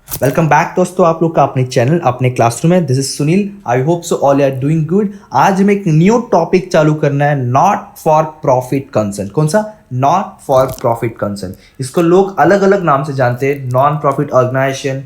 Welcome back दोस्तों, आप लोग का अपने चैनल अपने क्लासरूम है। This is Sunil. I hope so all are doing good. आज हमें एक न्यू टॉपिक चालू करना है, नॉट फॉर प्रॉफिट कंसर्न। कौन सा? Not for profit concern. इसको लोग अलग अलग नाम से जानते हैं, non profit organisation,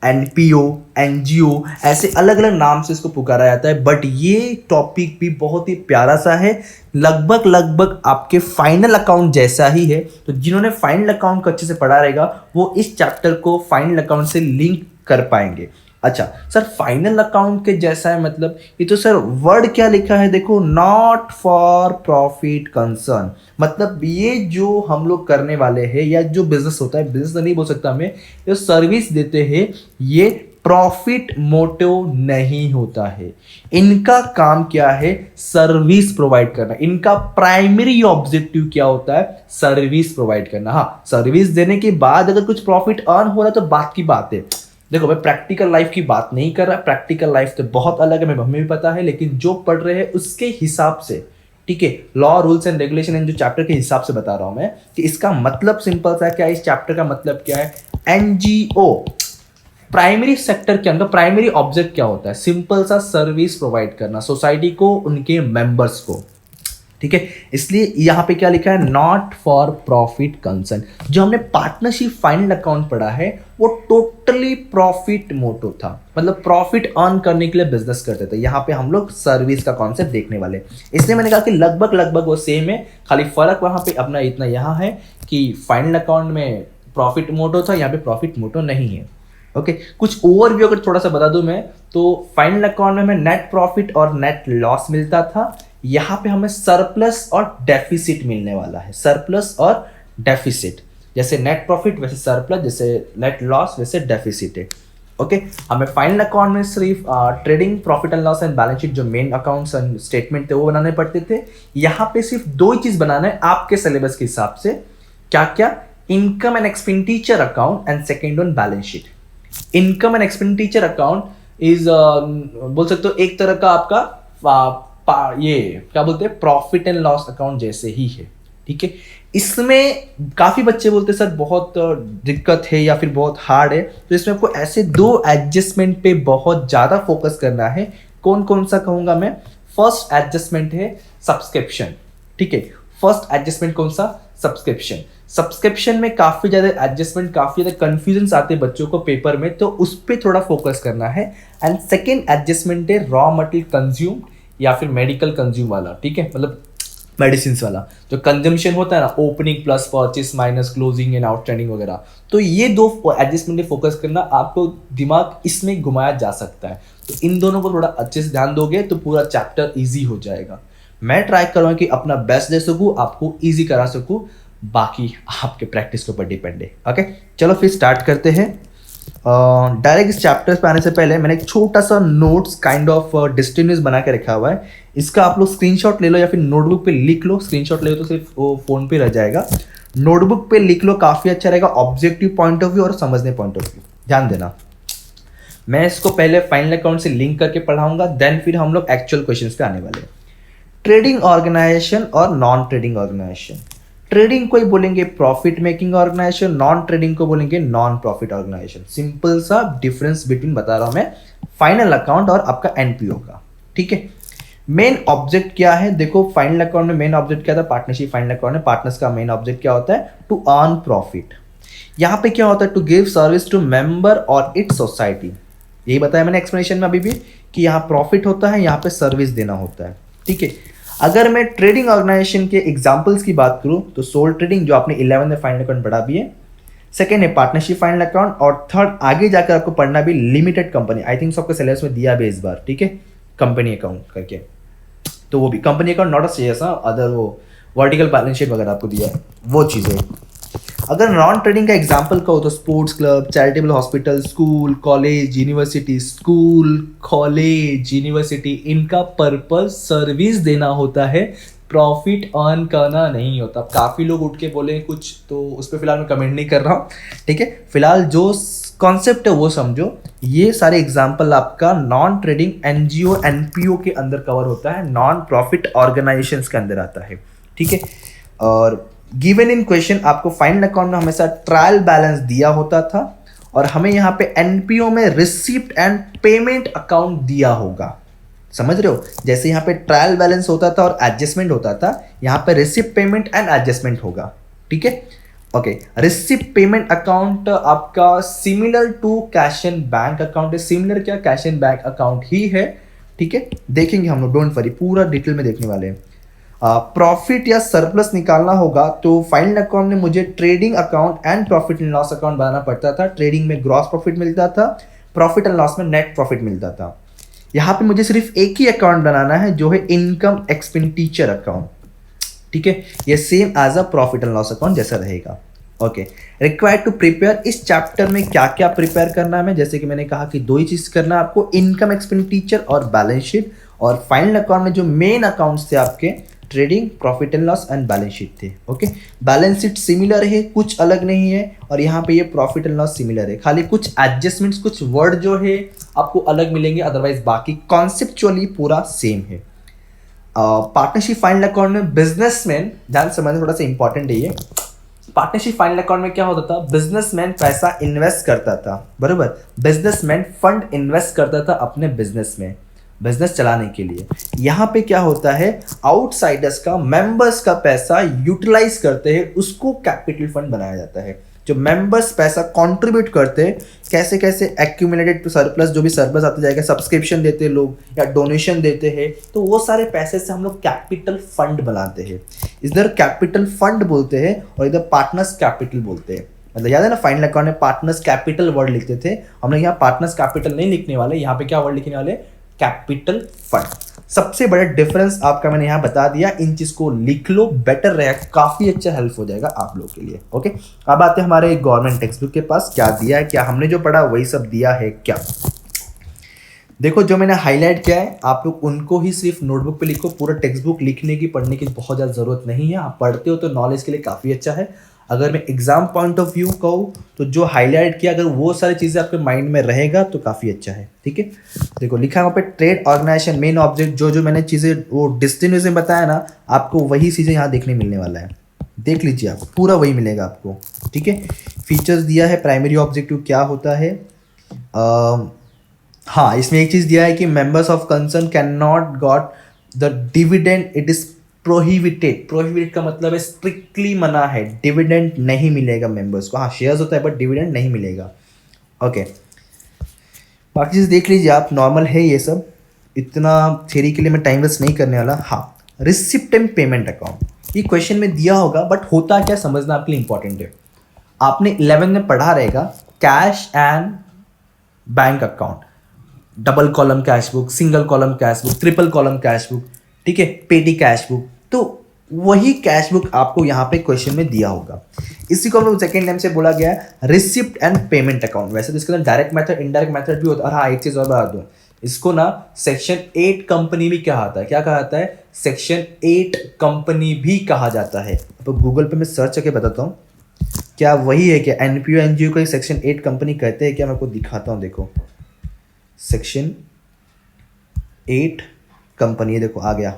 NPO, NGO, ऐसे अलग अलग नाम से इसको पुकारा जाता है। बट ये टॉपिक भी बहुत ही प्यारा सा है, लगभग लगभग आपके फाइनल अकाउंट जैसा ही है। तो जिन्होंने फाइनल अकाउंट को अच्छे से पढ़ा रहेगा वो इस चैप्टर को फाइनल अकाउंट से लिंक कर पाएंगे। अच्छा सर, फाइनल अकाउंट के जैसा है मतलब? ये तो सर वर्ड क्या लिखा है देखो, नॉट फॉर प्रॉफिट कंसर्न। मतलब ये जो हम लोग करने वाले हैं या जो बिजनेस होता है, बिजनेस तो नहीं बोल सकता हमें, जो सर्विस देते हैं ये प्रॉफिट मोटिव नहीं होता है। इनका काम क्या है? सर्विस प्रोवाइड करना। इनका प्राइमरी ऑब्जेक्टिव क्या होता है? सर्विस प्रोवाइड करना। हाँ, सर्विस देने के बाद अगर कुछ प्रॉफिट अर्न हो रहा है तो बात की बात है। देखो मैं प्रैक्टिकल लाइफ की बात नहीं कर रहा, प्रैक्टिकल लाइफ तो बहुत अलग है, हमें भी पता है, लेकिन जो पढ़ रहे हैं उसके हिसाब से, ठीक है, law rules and regulation and जो चैप्टर के हिसाब से बता रहा हूं मैं कि इसका मतलब सिंपल सा क्या है। इस चैप्टर का मतलब क्या है? एनजीओ, प्राइमरी सेक्टर के अंदर प्राइमरी ऑब्जेक्ट क्या होता है? सिंपल सा सर्विस प्रोवाइड करना सोसाइटी को, उनके मेंबर्स को, ठीक है। इसलिए यहां पे क्या लिखा है? Not for profit concern. जो हमने पार्टनरशिप फाइनल अकाउंट पढ़ा है वो टोटली प्रॉफिट मोटो था, मतलब प्रॉफिट अर्न करने के लिए बिजनेस करते थे। यहाँ पे हम लोग सर्विस का कॉन्सेप्ट देखने वाले, इसलिए मैंने कहा कि लगभग लगभग वो सेम है, खाली फर्क वहां पे अपना इतना यहाँ है कि फाइनल अकाउंट में प्रॉफिट मोटो था, यहाँ पे प्रॉफिट मोटो नहीं है। ओके कुछ ओवरव्यू अगर थोड़ा सा बता दूं मैं, तो फाइनल अकाउंट में हमें नेट प्रॉफिट और नेट लॉस मिलता था। यहाँ पे हमें सरप्लस और डेफिसिट मिलने वाला है। सरप्लस और डेफिसिट, जैसे नेट प्रॉफिट वैसे सरप्लस, जैसे नेट लॉस वैसे डेफिसिट है। ओके हमें फाइनल अकाउंट में सिर्फ trading profit and loss and balance sheet, जो मेन अकाउंट्स एंड स्टेटमेंट थे वो बनाने पड़ते थे। यहाँ पे सिर्फ दो ही चीज बनाना है आपके सिलेबस के हिसाब से। क्या क्या? Income and expenditure account and second one balance sheet. Income and expenditure account is बोल सकते हो एक तरह का आपका ये क्या बोलते हैं, प्रॉफिट एंड लॉस अकाउंट जैसे ही है, ठीक है। इसमें काफी बच्चे बोलते हैं सर बहुत दिक्कत है या फिर बहुत हार्ड है, तो इसमें आपको ऐसे दो एडजस्टमेंट पे बहुत ज्यादा फोकस करना है। कौन कौन सा कहूंगा मैं? फर्स्ट एडजस्टमेंट है सब्सक्रिप्शन, ठीक है। फर्स्ट एडजस्टमेंट कौन सा? सब्सक्रिप्शन। सब्सक्रिप्शन में काफी ज्यादा एडजस्टमेंट, काफी ज्यादा कंफ्यूजन आते हैं बच्चों को पेपर में, तो उस पर थोड़ा फोकस करना है। एंड सेकेंड एडजस्टमेंट है रॉ मटेरियल कंज्यूम या फिर मेडिकल कंज्यूम वाला, ठीक है, मतलब मेडिसिन वाला जो कंजम्पशन होता है ना, opening plus purchase minus closing and outstanding वगैरह। तो ये दो एडजस्टमेंट पे फोकस करना, आपको दिमाग इसमें घुमाया जा सकता है। तो इन दोनों को थोड़ा अच्छे से ध्यान दोगे तो पूरा चैप्टर इजी हो जाएगा। मैं ट्राई करूँगा कि अपना बेस्ट दे सकूँ, आपको ईजी करा सकूँ, बाकी आपके प्रैक्टिस के ऊपर डिपेंड है। ओके चलो फिर स्टार्ट करते हैं। डायरेक्ट इस चैप्टर्स पे आने से पहले मैंने एक छोटा सा नोट्स काइंड ऑफ डिस्टिंग्विश बना के रखा हुआ है। इसका आप लोग स्क्रीनशॉट ले लो या फिर नोटबुक पे लिख लो। स्क्रीनशॉट ले लो तो सिर्फ वो फोन पे रह जाएगा, नोटबुक पे लिख लो, काफी अच्छा रहेगा ऑब्जेक्टिव पॉइंट ऑफ व्यू और समझने पॉइंट ऑफ व्यू। ध्यान देना, मैं इसको पहले फाइनल अकाउंट से लिंक करके पढ़ाऊंगा, देन फिर हम लोग एक्चुअल क्वेश्चंस पे आने वाले हैं। ट्रेडिंग ऑर्गेनाइजेशन और नॉन ट्रेडिंग ऑर्गेनाइजेशन। ट्रेडिंग को ही बोलेंगे profit making organisation, non trading को बोलेंगे नॉन प्रॉफिट ऑर्गेनाइजेशन। सिंपल सा डिफरेंस बिटवीन बता रहा हूं मैं फाइनल अकाउंट और आपका एनपीओ का, ठीक है। मेन ऑब्जेक्ट क्या है? देखो फाइनल अकाउंट में मेन ऑब्जेक्ट क्या था? पार्टनरशिप फाइनल अकाउंट में पार्टनर्स का मेन ऑब्जेक्ट क्या होता है? To earn profit. यहां पे क्या होता है? To give service to member और इट्स सोसाइटी। यही बताया मैंने एक्सप्लेनेशन में अभी भी कि यहाँ प्रॉफिट होता है, यहाँ पे सर्विस देना होता है, ठीक है। अगर मैं ट्रेडिंग ऑर्गेनाइजेशन के एग्जांपल्स की बात करूं तो सोल ट्रेडिंग, जो आपने 11 में फाइनल अकाउंट पढ़ा भी है, सेकेंड है पार्टनरशिप फाइनल अकाउंट, और थर्ड आगे जाकर आपको पढ़ना भी लिमिटेड कंपनी। आई थिंक सबके सिलेबस में दिया भी इस बार, ठीक है, कंपनी अकाउंट करके। तो वो भी company account, not a shares, other वो वर्टिकल बैलेंस शीट वगैरह आपको दिया है, वो चीज़ें। अगर नॉन ट्रेडिंग का एग्जांपल कहो तो sports club, charitable hospital, school college university, school college university, इनका पर्पस सर्विस देना होता है, प्रॉफिट अर्न करना नहीं होता। काफ़ी लोग उठ के बोले कुछ, तो उस पर फिलहाल मैं कमेंट नहीं कर रहा हूँ, ठीक है। फिलहाल जो कॉन्सेप्ट है वो समझो। ये सारे एग्जाम्पल आपका नॉन ट्रेडिंग एनजीओ एनपीओ के अंदर कवर होता है, नॉन प्रॉफिट ऑर्गेनाइजेशंस के अंदर आता है, ठीक है। और गिवन इन क्वेश्चन आपको फाइनल अकाउंट में हमेशा ट्रायल बैलेंस दिया होता था और हमें यहाँ पे एनपीओ में रिसिप्ट एंड पेमेंट अकाउंट दिया होगा। समझ रहे हो, जैसे यहाँ पे ट्रायल बैलेंस होता था और एडजस्टमेंट होता था, यहाँ पे रिसिप्ट पेमेंट एंड एडजस्टमेंट होगा। ठीक है, ओके। रिसिप्ट पेमेंट अकाउंट आपका similar to cash and bank account है। सिमिलर क्या, कैश एंड बैंक अकाउंट ही है। ठीक है, देखेंगे हम लोग, डोंट वरी, पूरा डिटेल में देखने वाले हैं। प्रॉफिट या सरप्लस निकालना होगा तो फाइनल अकाउंट में मुझे trading account and profit and loss account बनाना पड़ता था। ट्रेडिंग में ग्रॉस प्रॉफिट मिलता था, प्रॉफिट एंड लॉस में नेट प्रॉफिट मिलता था। यहाँ पे मुझे सिर्फ एक ही अकाउंट बनाना है जो है इनकम एक्सपेंडिचर अकाउंट। ठीक है, ये same as a profit and loss account जैसा रहेगा। ओके, रिक्वायर्ड टू प्रिपेयर, इस चैप्टर में क्या क्या प्रिपेयर करना है, जैसे कि मैंने कहा कि दो ही चीज करना है आपको, इनकम एक्सपेंडिचर और बैलेंस शीट। और फाइनल अकाउंट में जो मेन अकाउंट्स थे आपके trading, profit and loss and balance sheet थे। ओके, बैलेंस शीट सिमिलर है, कुछ अलग नहीं है, और यहाँ पे ये प्रॉफिट एंड लॉस सिमिलर है, खाली कुछ एडजस्टमेंट्स, कुछ वर्ड जो है आपको अलग मिलेंगे, अदरवाइज बाकी कॉन्सेप्चुअली पूरा सेम है। पार्टनरशिप फाइनल अकाउंट में बिजनेसमैन, ध्यान समझना, थोड़ा सा इंपॉर्टेंट है ये। पार्टनरशिप फाइनल अकाउंट में क्या होता था, बिजनेसमैन पैसा इन्वेस्ट करता था, बरोबर, बिजनेसमैन फंड इन्वेस्ट करता था अपने बिजनेस में, बिजनेस चलाने के लिए। यहाँ पे क्या होता है, आउटसाइडर्स का, मेंबर्स का पैसा यूटिलाइज करते हैं, उसको कैपिटल फंड बनाया जाता है। जो मेंबर्स पैसा कंट्रीब्यूट करते हैं, कैसे कैसे एक्यूमुलेटेड सरप्लस, जो भी सरप्लस आता जाएगा, सब्सक्रिप्शन देते हैं लोग या डोनेशन देते हैं, तो वो सारे पैसे से हम लोग कैपिटल फंड बनाते हैं। इधर कैपिटल फंड बोलते हैं और इधर पार्टनर्स कैपिटल बोलते हैं। मतलब याद है ना, फाइनल अकाउंट में पार्टनर्स कैपिटल वर्ड लिखते थे, हम लोग यहाँ पार्टनर्स कैपिटल नहीं लिखने वाले, यहाँ पे क्या वर्ड लिखने वाले, कैपिटल फंड। सबसे बड़ा डिफरेंस आपका मैंने यहां बता दिया, इन चीज को लिख लो, बेटर रहेगा, काफी अच्छा हेल्प हो जाएगा आप लोग के लिए। ओके, अब आते हैं हमारे गवर्नमेंट टेक्स्ट बुक के पास, क्या दिया है, क्या हमने जो पढ़ा वही सब दिया है क्या। देखो, जो मैंने हाईलाइट किया है आप लोग उनको ही सिर्फ नोटबुक पे लिखो, पूरा टेक्स्ट बुक लिखने की, पढ़ने की बहुत ज़्यादा ज़रूरत नहीं है। आप पढ़ते हो तो नॉलेज के लिए काफ़ी अच्छा है। अगर मैं एग्जाम पॉइंट ऑफ व्यू कहूँ तो जो हाईलाइट किया, अगर वो सारी चीज़ें आपके माइंड में रहेगा तो काफ़ी अच्छा है। ठीक है, देखो लिखा है वहाँ पे, ट्रेड ऑर्गेनाइजेशन मेन ऑब्जेक्ट, जो मैंने चीज़ें वो डिस्टिंग्विश में बताया ना, आपको वही चीज़ें यहाँ देखने मिलने वाला है। देख लीजिए, आप पूरा वही मिलेगा आपको। ठीक है, फीचर्स दिया है, प्राइमरी ऑब्जेक्टिव क्या होता है। हाँ, इसमें एक चीज़ दिया है कि members of concern can not got the dividend, it is prohibited. Prohibited का मतलब है स्ट्रिक्टली मना है, डिविडेंड नहीं मिलेगा मेंबर्स को। हाँ, शेयर्स होता है बट डिविडेंड नहीं मिलेगा। ओके, बाकी चीज़ देख लीजिए आप, नॉर्मल है ये सब, इतना थ्योरी के लिए मैं टाइम वेस्ट नहीं करने वाला। हाँ, रिसिप्ट एंड पेमेंट अकाउंट, ये क्वेश्चन में दिया होगा बट होता क्या समझना आपके लिए इंपॉर्टेंट है। आपने 11 में पढ़ा रहेगा cash and bank account, double column cash book, single column cash book, triple column cash book, ठीक है, पेटी कैश बुक, तो वही कैश बुक आपको यहाँ पे क्वेश्चन में दिया होगा। इसी को हम लोग सेकेंड टाइम से बोला गया है रिसिप्ट एंड पेमेंट अकाउंट। वैसे तो इसके अंदर डायरेक्ट मेथड, इनडायरेक्ट मेथड भी होता है। और हाँ, एक चीज़ और बता दूँ, इसको ना सेक्शन 8 कंपनी भी कहा जाता है। क्या कहा जाता है, सेक्शन 8 कंपनी भी कहा जाता है। तो गूगल पे मैं सर्च करके बताता हूँ, क्या वही है क्या, एनपीओ एनजीओ को सेक्शन 8 कंपनी कहते हैं क्या, मैं आपको दिखाता हूँ। देखो, सेक्शन 8 कंपनी, देखो आ गया,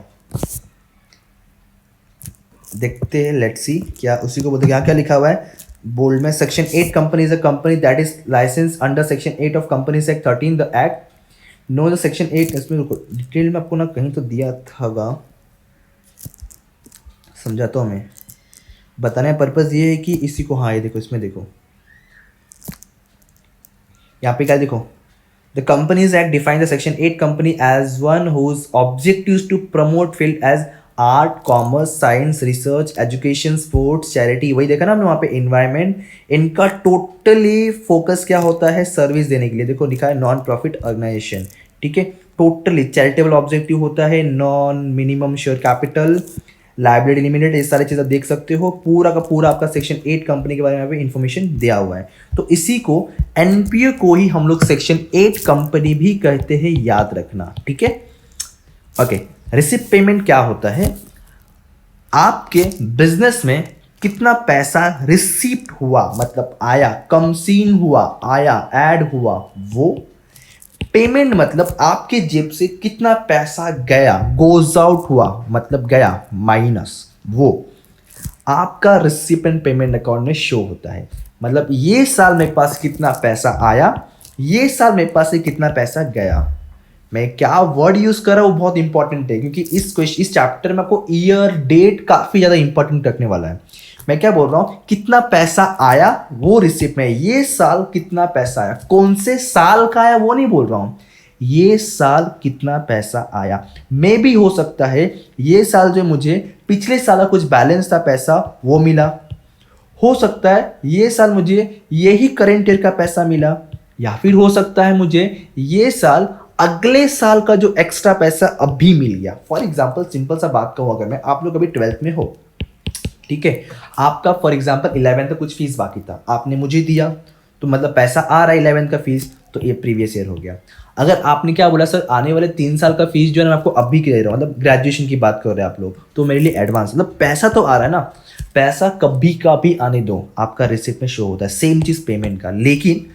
देखते हैं, लेट्स सी, क्या उसी को बोलते हैं। यहाँ क्या लिखा हुआ है बोल्ड में, section 8 company is a company that is license under section 8 of companies act 13 the act. Know the section 8, इसमें डिटेल में आपको ना कहीं तो दिया था, समझाता हूँ मैं, बताने का पर्पज़ ये है कि इसी को, हाँ ये देखो, इसमें देखो, यहाँ पे क्या देखो, The Companies Act defines the Section 8 company as one whose objective is to promote field as art, commerce, science, research, education, sports, charity। वही देखा ना हमने वहाँ पे environment। इनका टोटली फोकस क्या होता है, सर्विस देने के लिए। देखो लिखा है नॉन प्रॉफिट ऑर्गेनाइजेशन, ठीक है, टोटली चैरिटेबल ऑब्जेक्टिव होता है, non minimum share capital, liability limited, ये सारी चीज़ें देख सकते हो। पूरा का पूरा आपका सेक्शन 8 कंपनी के बारे में इंफॉर्मेशन दिया हुआ है। तो इसी को एनपीओ को ही हम लोग सेक्शन 8 कंपनी भी कहते हैं, याद रखना। ठीक है, ओके। रिसिप्ट पेमेंट क्या होता है, आपके बिजनेस में कितना पैसा रिसीप्ट हुआ, मतलब आया, कंसीन हुआ, आया, ऐड हुआ, वो। पेमेंट मतलब आपके जेब से कितना पैसा गया, गोज आउट हुआ मतलब गया, माइनस, वो आपका रिसिप्ट एंड पेमेंट अकाउंट में शो होता है। मतलब ये साल मेरे पास कितना पैसा आया, ये साल मेरे पास से कितना पैसा गया। मैं क्या वर्ड यूज कर रहा हूँ बहुत इंपॉर्टेंट है, क्योंकि इस चैप्टर में आपको ईयर डेट काफी ज्यादा इंपॉर्टेंट रखने वाला है। मैं क्या बोल रहा हूँ, कितना पैसा आया वो रिसिप्ट में, ये साल कितना पैसा आया, कौन से साल का आया वो नहीं बोल रहा हूँ, ये साल कितना पैसा आया। मे भी हो सकता है ये साल जो मुझे पिछले साल का कुछ बैलेंस था पैसा वो मिला, हो सकता है ये साल मुझे यही करेंट ईयर का पैसा मिला, या फिर हो सकता है मुझे ये साल अगले साल का जो एक्स्ट्रा पैसा अब भी मिल गया। फॉर एग्जाम्पल सिंपल सा बात कहूँ, अगर मैं, आप लोग अभी 12th में हो, ठीक है, आपका फॉर एग्जाम्पल 11th का कुछ फीस बाकी था, आपने मुझे दिया, तो मतलब पैसा आ रहा है 11th का फीस, तो ये प्रीवियस ईयर हो गया। अगर आपने क्या बोला, सर आने वाले 3 साल का फीस जो है ना मैं आपको अभी दे रहा हूँ, मतलब ग्रेजुएशन की बात कर रहे हैं आप लोग, तो मेरे लिए एडवांस, मतलब पैसा तो आ रहा है ना, पैसा कभी का भी आने दो, आपका रिसिप्ट में शो होता है। सेम चीज़ पेमेंट का, लेकिन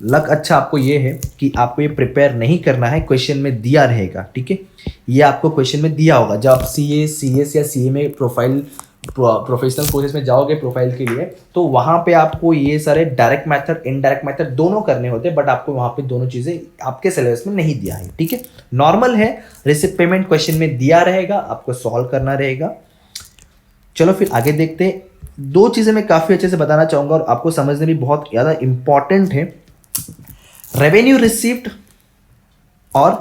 लक अच्छा आपको ये है कि आपको ये प्रिपेयर नहीं करना है, क्वेश्चन में दिया रहेगा, ठीक है, ये आपको क्वेश्चन में दिया होगा। जब आप CA CS या CA में प्रोफेशनल कोर्सेज में जाओगे प्रोफाइल के लिए, तो वहाँ पे आपको ये सारे डायरेक्ट मेथड इनडायरेक्ट मेथड दोनों करने होते हैं, बट आपको वहाँ पे दोनों चीज़ें आपके सिलेबस में नहीं दिया है, ठीक है, नॉर्मल है। रिसिप्ट पेमेंट क्वेश्चन में दिया रहेगा, आपको सॉल्व करना रहेगा। चलो फिर आगे देखते हैं। 2 चीज़ें मैं काफ़ी अच्छे से बताना चाहूँगा और आपको समझने भी बहुत ज़्यादा इंपॉर्टेंट है, रेवेन्यू रिसिप्ट और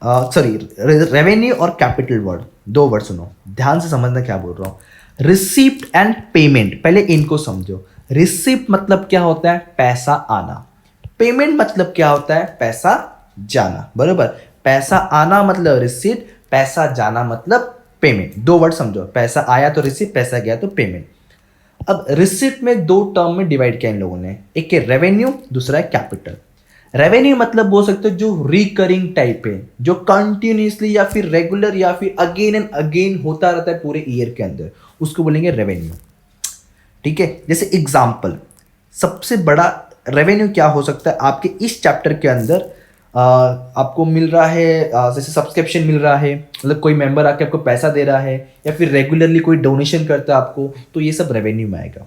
रेवेन्यू और कैपिटल वर्ड, 2 वर्ड सुनो, ध्यान से समझना क्या बोल रहा हूं। रिसिप्ट एंड पेमेंट, पहले इनको समझो। रिसिप्ट मतलब क्या होता है, पैसा आना। पेमेंट मतलब क्या होता है, पैसा जाना, बरोबर। पैसा आना मतलब रिसिप्ट, पैसा जाना मतलब पेमेंट। 2 वर्ड समझो, पैसा आया तो रिसिप्ट, पैसा गया तो पेमेंट। अब रिसिप्ट में 2 टर्म में डिवाइड किया इन लोगों ने, एक है रेवेन्यू, दूसरा है कैपिटल। रेवेन्यू मतलब बोल सकते हो जो रिकरिंग टाइप है, जो कंटिन्यूसली या फिर रेगुलर या फिर अगेन एंड अगेन होता रहता है पूरे ईयर के अंदर, उसको बोलेंगे रेवेन्यू, ठीक है। जैसे एग्जांपल, सबसे बड़ा रेवेन्यू क्या हो सकता है आपके इस चैप्टर के अंदर, आपको मिल रहा है, जैसे सब्सक्रिप्शन मिल रहा है, मतलब कोई मेंबर आके आपको पैसा दे रहा है, या फिर रेगुलरली कोई डोनेशन करता है आपको, तो ये सब रेवेन्यू में आएगा।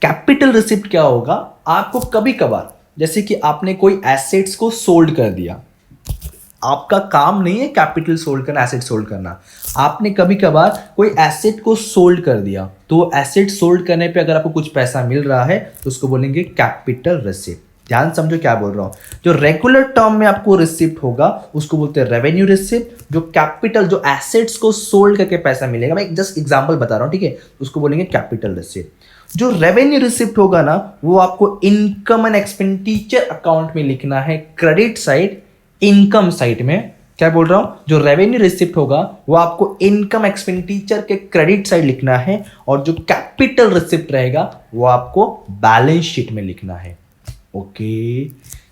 कैपिटल रिसिप्ट क्या होगा, आपको कभी कभार, जैसे कि आपने कोई एसेट्स को सोल्ड कर दिया, आपका काम नहीं है कैपिटल सोल्ड करना, एसेट सोल्ड करना, आपने कभी कभार कोई एसेट को सोल्ड कर दिया, तो एसेट सोल्ड करने पे अगर आपको कुछ पैसा मिल रहा है तो उसको बोलेंगे कैपिटल रिसिप्ट। ध्यान समझो क्या बोल रहा हूं, जो रेगुलर टर्म में आपको रिसिप्ट होगा उसको बोलते हैं रेवेन्यू रिसिप्ट, जो कैपिटल, जो एसेट्स को सोल्ड करके पैसा मिलेगा, मैं जस्ट एग्जांपल बता रहा हूं, ठीक है, उसको बोलेंगे कैपिटल रिसिप्ट। जो रेवेन्यू रिसिप्ट होगा ना, वो आपको इनकम एंड एक्सपेंडिचर अकाउंट में लिखना है, क्रेडिट साइड, इनकम साइड में। क्या बोल रहा हूं, जो रेवेन्यू रिसिप्ट होगा वो आपको इनकम एक्सपेंडिचर के क्रेडिट साइड लिखना है, और जो कैपिटल रिसिप्ट रहेगा वो आपको बैलेंस शीट में लिखना है। ओके,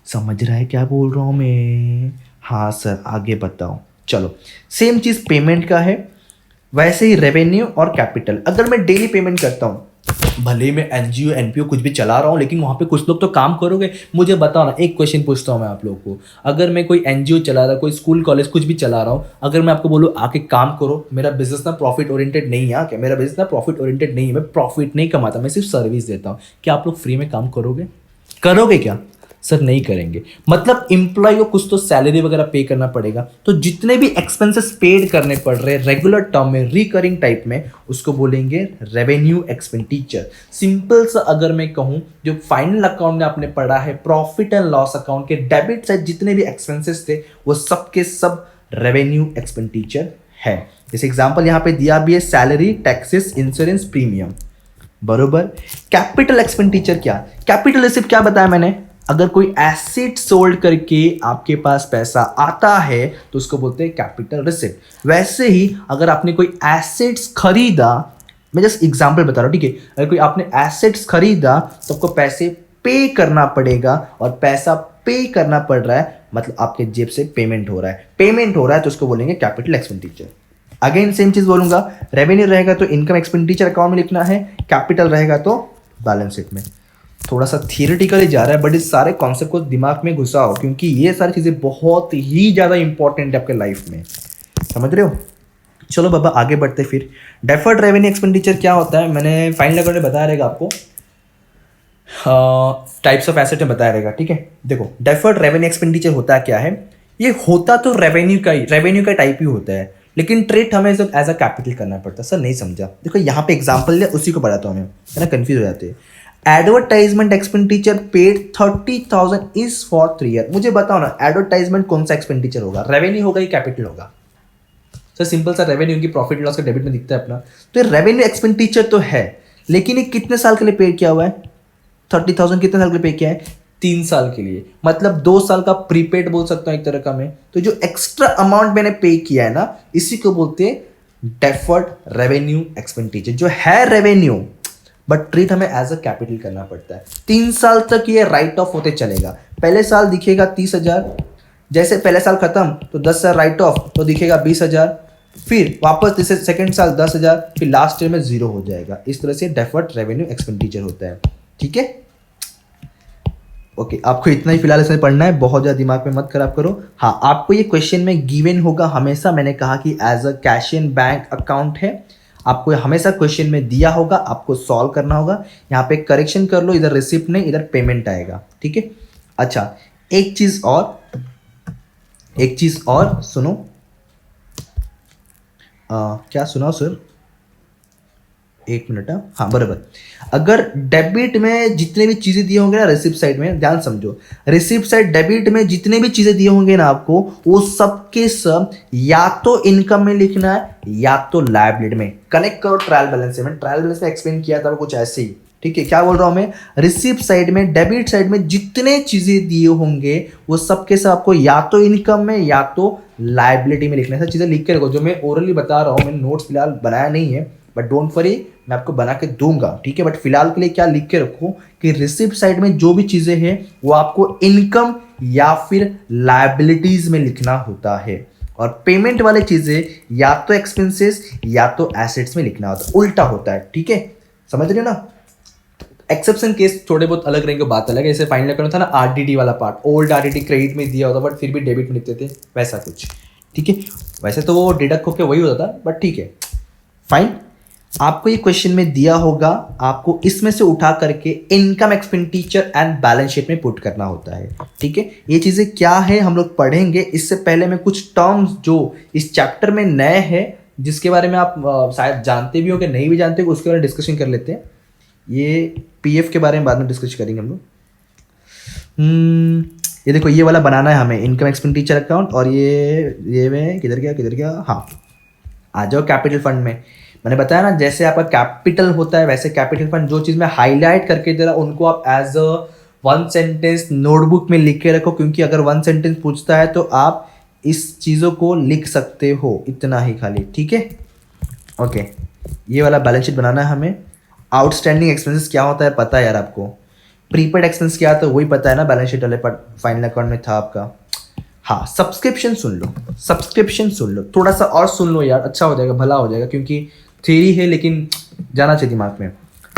समझ रहा है क्या बोल रहा हूं मैं? हाँ सर, आगे बताओ। चलो, सेम चीज पेमेंट का है, वैसे ही रेवेन्यू और कैपिटल। अगर मैं डेली पेमेंट करता हूं, भले मैं एनजीओ एनपीओ कुछ भी चला रहा हूँ, लेकिन वहाँ पे कुछ लोग तो काम करोगे। मुझे बताओ ना, एक क्वेश्चन पूछता हूँ मैं आप लोगों को, अगर मैं कोई एनजीओ चला रहा, कोई स्कूल कॉलेज कुछ भी चला रहा हूँ, अगर मैं आपको बोलूँ आके काम करो, मेरा बिजनेस ना प्रॉफिट ओरिएंटेड नहीं है, क्या मेरा बिजनेस ना प्रॉफिट ओरिएंटेड नहीं है, मैं प्रॉफिट नहीं कमाता, मैं सिर्फ सर्विस देता हूँ, क्या आप लोग फ्री में काम करोगे? करोगे क्या? सर नहीं करेंगे। मतलब एम्प्लॉय को कुछ तो सैलरी वगैरह पे करना पड़ेगा, तो जितने भी एक्सपेंसेस पेड करने पड़ रहे हैं रेगुलर टर्म में, रिकरिंग टाइप में, उसको बोलेंगे रेवेन्यू एक्सपेंडिचर। सिंपल सा अगर मैं कहूं, जो फाइनल अकाउंट में आपने पढ़ा है, प्रॉफिट एंड लॉस अकाउंट के डेबिट साइड जितने भी एक्सपेंसेस थे वो सब के सब रेवेन्यू एक्सपेंडिचर है। जैसे एग्जांपल यहाँ पे दिया भी है, सैलरी, टैक्सेस, इंश्योरेंस, प्रीमियम, बरोबर। कैपिटल एक्सपेंडिचर क्या, कैपिटल रिसिप्ट क्या बताया मैंने, अगर कोई एसेट सोल्ड करके आपके पास पैसा आता है तो उसको बोलते हैं कैपिटल रिसिप्ट। वैसे ही अगर आपने कोई एसेट्स खरीदा, मैं जस्ट एग्जांपल बता रहा हूं, ठीक है, अगर कोई आपने एसेट्स खरीदा तो आपको पैसे पे करना पड़ेगा, और पैसा पे करना पड़ रहा है मतलब आपके जेब से पेमेंट हो रहा है, पेमेंट हो रहा है तो उसको बोलेंगे कैपिटल एक्सपेंडिचर। अगेन सेम चीज बोलूंगा, रेवेन्यू रहेगा तो इनकम एक्सपेंडिचर अकाउंट में लिखना है, कैपिटल रहेगा तो बैलेंस शीट में। थोड़ा सा थियरिटिकली जा रहा है, बट इस सारे कॉन्सेप्ट को दिमाग में घुसाओ, क्योंकि ये सारी चीज़ें बहुत ही ज़्यादा इंपॉर्टेंट है आपके लाइफ में, समझ रहे हो? चलो बाबा आगे बढ़ते फिर। डेफर्ड रेवेन्यू एक्सपेंडिचर क्या होता है, मैंने फाइनल अकाउंट में बताया रहेगा आपको। टाइप्स ऑफ एसेट में बताया रहेगा, ठीक है। देखो डेफर्ड रेवेन्यू एक्सपेंडिचर होता क्या है, ये होता तो रेवेन्यू का टाइप ही होता है, लेकिन ट्रीट हमें एज अ कैपिटल करना पड़ता है। सर नहीं समझा, देखो यहाँ पे एग्जांपल लिया, उसी को पढ़ाता हूँ मैं, है ना, कंफ्यूज हो जाते हैं। Advertisement expenditure paid 30,000 is for 3 year. मुझे बताओ ना, एडवर्टाइजमेंट कौन सा एक्सपेंडिचर होगा, रेवेन्यू होगा या कैपिटल होगा? सर सिंपल सा रेवेन्यू की प्रॉफिट लॉस का डेबिट में दिखता है अपना, तो ये रेवेन्यू एक्सपेंडिचर तो है, लेकिन ये कितने साल के लिए पेड किया हुआ है? 30,000 कितने साल के लिए पे किया है? 3 साल के लिए, मतलब 2 साल का प्रीपेड बोल सकता हूँ एक तरह का मैं। तो जो एक्स्ट्रा अमाउंट मैंने पे किया है ना, इसी को बोलते हैं डेफर्ड रेवेन्यू एक्सपेंडिचर। जो है रेवेन्यू, बट ट्रीट हमें एज अ कैपिटल करना पड़ता है। 3 साल तक ये राइट ऑफ होते चलेगा। पहले साल दिखेगा 30,000, जैसे पहले साल खत्म तो 10,000 राइट ऑफ, तो दिखेगा 20,000, फिर वापस जैसे सेकेंड साल 10,000, फिर लास्ट ईयर में 0 हो जाएगा। इस तरह से डेफर्ड रेवेन्यू एक्सपेंडिचर होता है, ठीक है। ओके आपको इतना ही फिलहाल इसमें पढ़ना है, बहुत ज़्यादा दिमाग में मत खराब करो। हाँ, आपको ये क्वेश्चन में गिवन होगा हमेशा, मैंने कहा कि as a cash in bank account है, आपको हमेशा क्वेश्चन में दिया होगा, आपको सॉल्व करना होगा। यहाँ पे करेक्शन कर लो, इधर रिसिप्ट नहीं इधर पेमेंट आएगा, ठीक है। अच्छा एक चीज़ और सुनो, क्या सुनाओ सर? 1 मिनट। हाँ बराबर, अगर डेबिट में जितने भी चीज़ें दिए होंगे ना, रिसिप्ट साइड में ध्यान समझो, रिसिप्ट साइड डेबिट में जितने भी चीज़ें दिए होंगे ना आपको, वो सब के सब या तो इनकम में लिखना है या तो लायबिलिटी में। कनेक्ट करो ट्रायल बैलेंस से, मैंने ट्रायल बैलेंस में एक्सप्लेन किया था कुछ ऐसे ही, ठीक है। क्या बोल रहा हूँ मैं, रिसिप्ट साइड में डेबिट साइड में जितने चीज़ें दिए होंगे वो सब के सब आपको या तो इनकम में या तो लायबिलिटी में लिखना है। सब चीज़ें लिख के रखो, जो मैं ओरली बता रहा हूँ, मैंने नोट्स फिलहाल बनाया नहीं है, बट डोंट वरी मैं आपको बना के दूंगा, ठीक है। बट फिलहाल के लिए क्या लिख के रखो कि रिसिप्ट साइड में जो भी चीजें हैं वो आपको इनकम या फिर लायबिलिटीज में लिखना होता है, और पेमेंट वाले चीजें या तो एक्सपेंसेस या तो एसेट्स में लिखना होता है, उल्टा होता है, ठीक है। समझ रहे हो ना? एक्सेप्शन केस थोड़े बहुत अलग रहेंगे, बात अलग है। जैसे फाइनल अकाउंट था ना, आरडीडी वाला पार्ट, ओल्ड आरडीडी क्रेडिट में दिया होता बट फिर भी डेबिट में लिखते थे, वैसा कुछ, ठीक है। वैसे तो वो डिडक्ट होकर वही होता था, बट ठीक है फाइन। आपको ये क्वेश्चन में दिया होगा, आपको इसमें से उठा करके income expenditure and balance sheet में पुट करना होता है, ठीक है। ये चीज़ें क्या है हम लोग पढ़ेंगे, इससे पहले मैं कुछ टर्म्स जो इस चैप्टर में नए हैं, जिसके बारे में आप शायद जानते भी हो कि नहीं भी जानते हो, उसके बारे में डिस्कशन कर लेते हैं। ये पीएफ के बारे में बाद में डिस्कस करेंगे हम लोग। ये देखो, ये वाला बनाना है हमें, इनकम एक्सपेंडिचर अकाउंट, और ये में किधर गया, हाँ आ जाओ कैपिटल फंड में। मैंने बताया ना, जैसे आपका कैपिटल होता है वैसे कैपिटल फंड, जो चीज़ मैं हाईलाइट करके दे रहा हूँ उनको आप एज अ 1 सेंटेंस नोटबुक में लिख के रखो, क्योंकि अगर 1 सेंटेंस पूछता है तो आप इस चीज़ों को लिख सकते हो, इतना ही खाली, ठीक है। ओके, ये वाला बैलेंस शीट बनाना है हमें। आउटस्टैंडिंग एक्सपेंसेस क्या होता है पता है यार आपको, प्रीपेड एक्सपेंस क्या आता है वही पता है ना, बैलेंस शीट वाले पर फाइनल अकाउंट में था आपका। हाँ सब्सक्रिप्शन सुन लो, थोड़ा सा और सुन लो यार, अच्छा हो जाएगा, भला हो जाएगा, क्योंकि थ्योरी है लेकिन जाना चाहिए दिमाग में।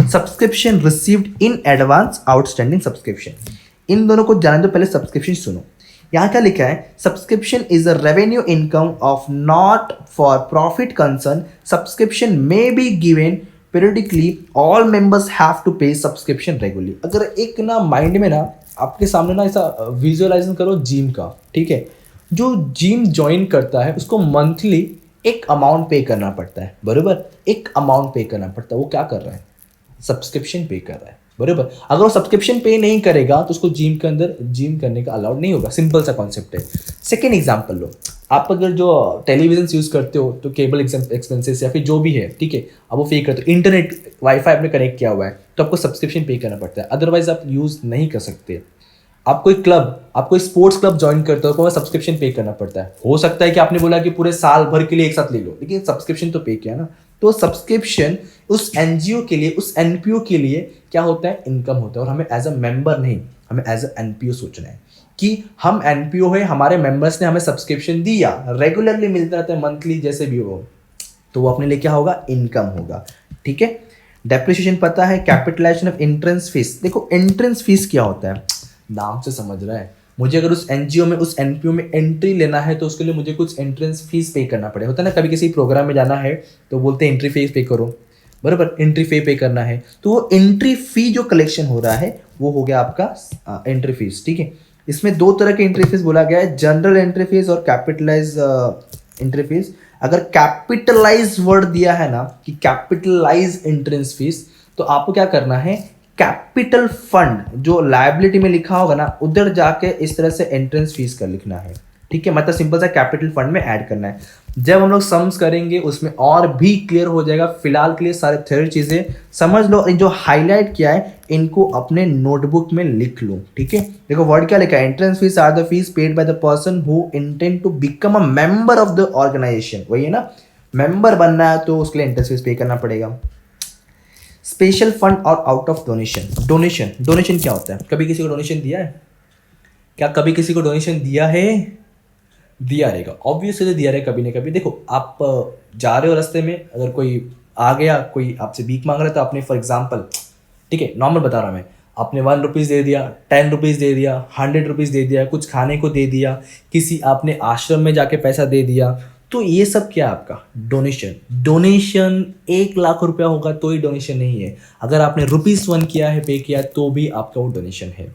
Subscription received in advance, outstanding subscription, इन दोनों को जानने दो, पहले सब्सक्रिप्शन सुनो। यहाँ क्या लिखा है, subscription is a revenue income of not for profit concern, subscription may be given periodically, all members have to pay subscription regularly. अगर एक ना माइंड में ना आपके सामने ना ऐसा विजुअलाइजेशन करो जिम का, ठीक है। जो जिम ज्वाइन करता है उसको मंथली एक अमाउंट पे करना पड़ता है, बराबर, एक अमाउंट पे करना पड़ता है। वो क्या कर रहा है, सब्सक्रिप्शन पे कर रहा है, बराबर। अगर वो सब्सक्रिप्शन पे नहीं करेगा तो उसको जिम के अंदर जिम करने का अलाउड नहीं होगा, सिंपल सा कॉन्सेप्ट है। सेकेंड एग्जाम्पल लो, आप अगर जो टेलीविजन यूज़ करते हो तो केबल एक्सपेंसेस या फिर जो भी है, ठीक है, अब वो पे करते हो, इंटरनेट वाईफाई आपने कनेक्ट किया हुआ है तो आपको सब्सक्रिप्शन पे करना पड़ता है, अदरवाइज आप यूज़ नहीं कर सकते। आप कोई स्पोर्ट्स क्लब ज्वाइन करते हो तो सब्सक्रिप्शन पे करना पड़ता है। हो सकता है कि आपने बोला कि पूरे साल भर के लिए एक साथ ले लो, लेकिन सब्सक्रिप्शन तो पे किया ना। तो सब्सक्रिप्शन उस एनजीओ के लिए, उस एनपीओ के लिए क्या होता है, इनकम होता है। और हमें एज अ मेंबर नहीं, हमें एज अ एनपीओ सोचना है कि हम एनपीओ है, हमारे मेंबर्स ने हमें सब्सक्रिप्शन दिया, रेगुलरली मिलता रहता है, मंथली जैसे भी हो, तो वो अपने लिए क्या होगा, इनकम होगा, ठीक है। डेप्रिसिएशन पता है, कैपिटलाइजेशन ऑफ एंट्रेंस फीस। देखो एंट्रेंस फीस क्या होता है, नाम से समझ रहा है, मुझे अगर उस एनजीओ में, उस एनपीओ में एंट्री लेना है तो उसके लिए मुझे कुछ एंट्रेंस फीस पे करना पड़ेगा। होता है ना, कभी किसी प्रोग्राम में जाना है तो बोलते हैं एंट्री फीस पे करो, बराबर, एंट्री फी पे करना है, तो वो एंट्री फी जो कलेक्शन हो रहा है वो हो गया आपका एंट्री फीस। ठीक है, इसमें दो तरह के एंट्री फीस बोला गया है, जनरल एंट्री फीस और कैपिटलाइज एंट्री फीस। अगर कैपिटलाइज वर्ड दिया है ना कि कैपिटलाइज एंट्रेंस फीस, तो आपको क्या करना है, कैपिटल फंड जो लायबिलिटी में लिखा होगा ना उधर जाके इस तरह से एंट्रेंस फीस कर लिखना है। ठीक है, मतलब सिंपल सा कैपिटल फंड में ऐड करना है। जब हम लोग सम्स करेंगे उसमें और भी क्लियर हो जाएगा। फिलहाल के लिए सारे थ्योरी चीजें समझ लो, इन जो हाईलाइट किया है इनको अपने नोटबुक में लिख लो। ठीक है, देखो वर्ड क्या लिखा है, entrance fees are the fees paid by the person who intend to become a member of the organisation. वही है ना, मेंबर बनना है तो उसके लिए एंट्रेंस फीस पे करना पड़ेगा। स्पेशल फंड और out of donation. Donation, donation क्या होता है, कभी किसी को डोनेशन दिया है क्या, कभी किसी को डोनेशन दिया है, दिया रहेगा, ऑब्वियसली दिया रहेगा कभी ना कभी। देखो आप जा रहे हो रास्ते में, अगर कोई आ गया, कोई आपसे भीख मांग रहा है, तो आपने फॉर एग्जाम्पल, ठीक है नॉर्मल बता रहा हूँ मैं, आपने 1 रुपीज़ दे दिया, 10 रुपीज़ दे दिया, 100 रुपीज़ दे दिया, कुछ खाने को दे दिया, किसी आपने आश्रम में जाके पैसा दे दिया, तो ये सब क्या है आपका डोनेशन। डोनेशन 1 लाख रुपया होगा तो ही डोनेशन नहीं है। अगर आपने ₹1 किया है, पे किया तो भी आपका वो डोनेशन है।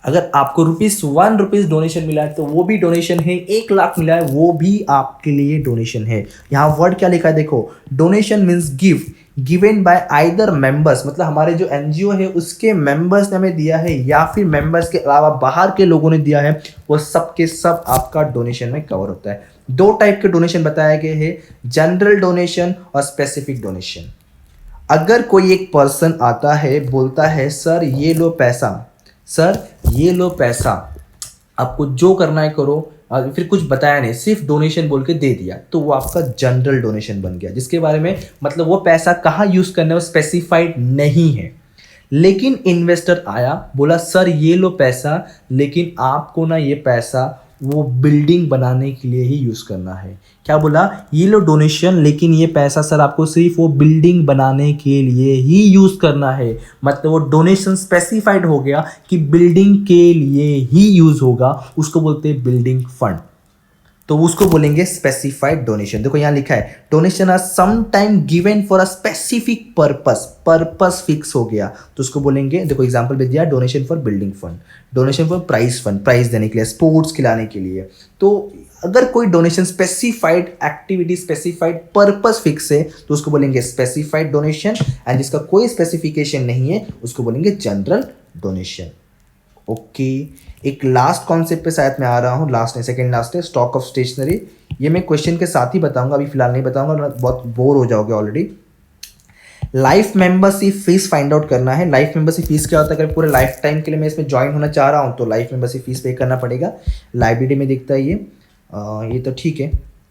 अगर आपको ₹1 डोनेशन मिला है तो वो भी डोनेशन है, 1 लाख मिला है वो भी आपके लिए डोनेशन है। यहाँ वर्ड क्या लिखा है देखो, donation means gift given by either members, मतलब हमारे जो एनजीओ है उसके मेंबर्स ने हमें दिया है या फिर मेंबर्स के अलावा बाहर के लोगों ने दिया है, वो सब के सब आपका डोनेशन में कवर होता है। 2 टाइप के डोनेशन बताए गए हैं, जनरल डोनेशन और स्पेसिफिक डोनेशन। अगर कोई एक पर्सन आता है बोलता है सर ये लो पैसा, सर ये लो पैसा, आपको जो करना है करो, और फिर कुछ बताया नहीं, सिर्फ डोनेशन बोल के दे दिया, तो वो आपका जनरल डोनेशन बन गया, जिसके बारे में मतलब वो पैसा कहाँ यूज करना है वो स्पेसिफाइड नहीं है। लेकिन इन्वेस्टर आया बोला सर ये लो पैसा, लेकिन आपको ना ये पैसा वो बिल्डिंग बनाने के लिए ही यूज करना है। क्या बोला, ये लो डोनेशन, लेकिन ये पैसा सर आपको सिर्फ वो बिल्डिंग बनाने के लिए ही यूज करना है। मतलब वो डोनेशन स्पेसिफाइड हो गया कि बिल्डिंग के लिए ही यूज होगा, उसको बोलते हैं बिल्डिंग फंड, तो उसको बोलेंगे स्पेसिफाइड डोनेशन। देखो यहाँ लिखा है donation are some time given for a specific purpose, purpose fix हो गया तो उसको बोलेंगे, देखो एग्जांपल भी दिया, donation for building fund, donation for prize fund, prize देने के लिए, स्पोर्ट्स खिलाने के लिए। तो अगर कोई donation specified activity, specified purpose fix है तो उसको बोलेंगे स्पेसिफाइड डोनेशन, एंड जिसका कोई स्पेसिफिकेशन नहीं है उसको बोलेंगे जनरल डोनेशन। ओके, एक लास्ट कॉन्सेप्ट पे शायद मैं आ रहा हूँ, लास्ट है, सेकंड लास्ट है, स्टॉक ऑफ स्टेशनरी। ये मैं क्वेश्चन के साथ ही बताऊंगा, अभी फिलहाल नहीं बताऊंगा, बहुत बोर हो जाओगे already. Life membership fees find out करना है। लाइफ मेंबरशिप फीस क्या होता है, अगर पूरे लाइफ टाइम के लिए मैं इसमें ज्वाइन होना चाह रहा हूँ तो लाइफ मेंबरशिप फीस पे करना पड़ेगा। लाइब्रेरी में दिखता है ये तो ठीक है।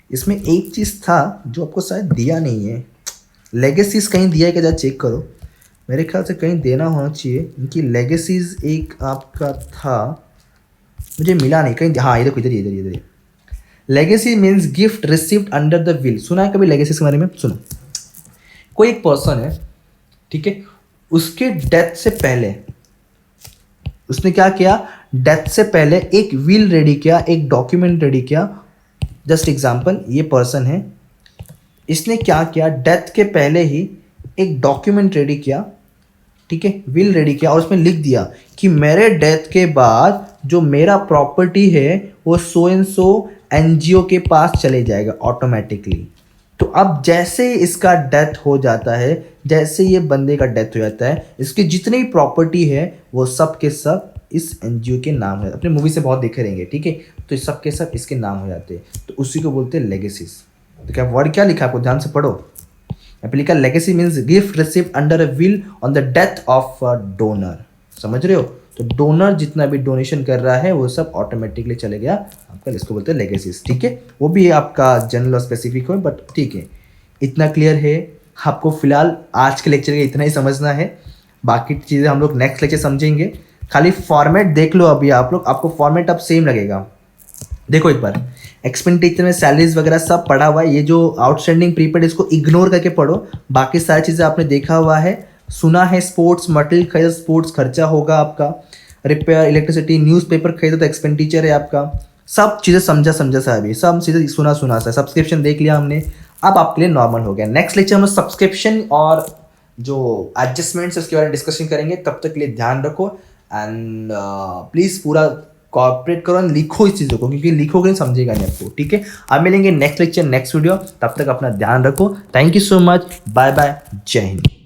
इसमें एक चीज़ था जो आपको शायद दिया नहीं है, लेगेसीज कहीं दिया है क्या, चेक करो, मेरे ख्याल से कहीं देना होना चाहिए। इनकी लेगेसीज एक आपका था, मुझे मिला नहीं कहीं, हाँ ये देखो इधर इधर इधर। Legacy means gift received under the will. सुना है कभी लेगेसीज के बारे में? सुनो, कोई एक पर्सन है, ठीक है, उसके डेथ से पहले उसने क्या किया, डेथ से पहले एक विल रेडी किया, एक डॉक्यूमेंट रेडी किया। जस्ट एग्जाम्पल, ये पर्सन है, इसने क्या किया, डेथ के पहले ही एक डॉक्यूमेंट रेडी किया, ठीक है, विल रेडी किया, और उसमें लिख दिया कि मेरे डेथ के बाद जो मेरा प्रॉपर्टी है वो सो एंड सो एनजीओ के पास चले जाएगा ऑटोमेटिकली। तो अब जैसे इसका डेथ हो जाता है, जैसे ये बंदे का डेथ हो जाता है, इसकी जितनी भी प्रॉपर्टी है वो सब के सब इस एनजीओ के नाम है। अपने मूवी से बहुत देखे रहेंगे, ठीक है, तो सब के सब इसके नाम हो जाते हैं, तो उसी को बोलते हैं लेगेसीज। तो क्या वर्ड क्या लिखा है, आपको ध्यान से पढ़ो। यहाँ पे लिखा legacy means gift received under a will on the death of a donor. समझ रहे हो? तो डोनर जितना भी डोनेशन कर रहा है वो सब ऑटोमेटिकली चले गया आपका, इसको बोलते हैं लेगेसीज। ठीक है, वो भी आपका जनरल और स्पेसिफिक हो, बट ठीक है, इतना क्लियर है आपको। फिलहाल आज के लेक्चर का इतना ही समझना है, बाकी चीज़ें हम लोग नेक्स्ट लेक्चर समझेंगे। खाली फॉर्मेट देख लो अभी आप लोग, आपको फॉर्मेट अब सेम लगेगा। देखो एक बार, एक्सपेंडिचर में सैलरीज वगैरह सब पढ़ा हुआ है, ये जो आउटस्टैंडिंग प्रीपेड इसको इग्नोर करके पढ़ो, बाकी सारी चीज़ें आपने देखा हुआ है, सुना है। स्पोर्ट्स मटेरियल खरीदो, स्पोर्ट्स खर्चा होगा आपका, रिपेयर, इलेक्ट्रिसिटी, न्यूज़पेपर खरीदो तो एक्सपेंडिचर है आपका, सब चीज़ें समझा सा अभी, सब चीज़ें सुना सा, सब्सक्रिप्शन देख लिया हमने, अब आपके लिए नॉर्मल हो गया। नेक्स्ट लेक्चर में सब्सक्रिप्शन और जो एडजस्टमेंट्स उसके बारे में डिस्कशन करेंगे। तब तक के लिए ध्यान रखो एंड प्लीज़ पूरा कॉपरेट करो एंड लिखो इस चीज़ों को, क्योंकि लिखोगे नहीं समझेगा नहीं आपको, ठीक है। अब मिलेंगे नेक्स्ट लेक्चर नेक्स्ट वीडियो, तब तक अपना ध्यान रखो। Thank you so much, bye bye, जय हिंद।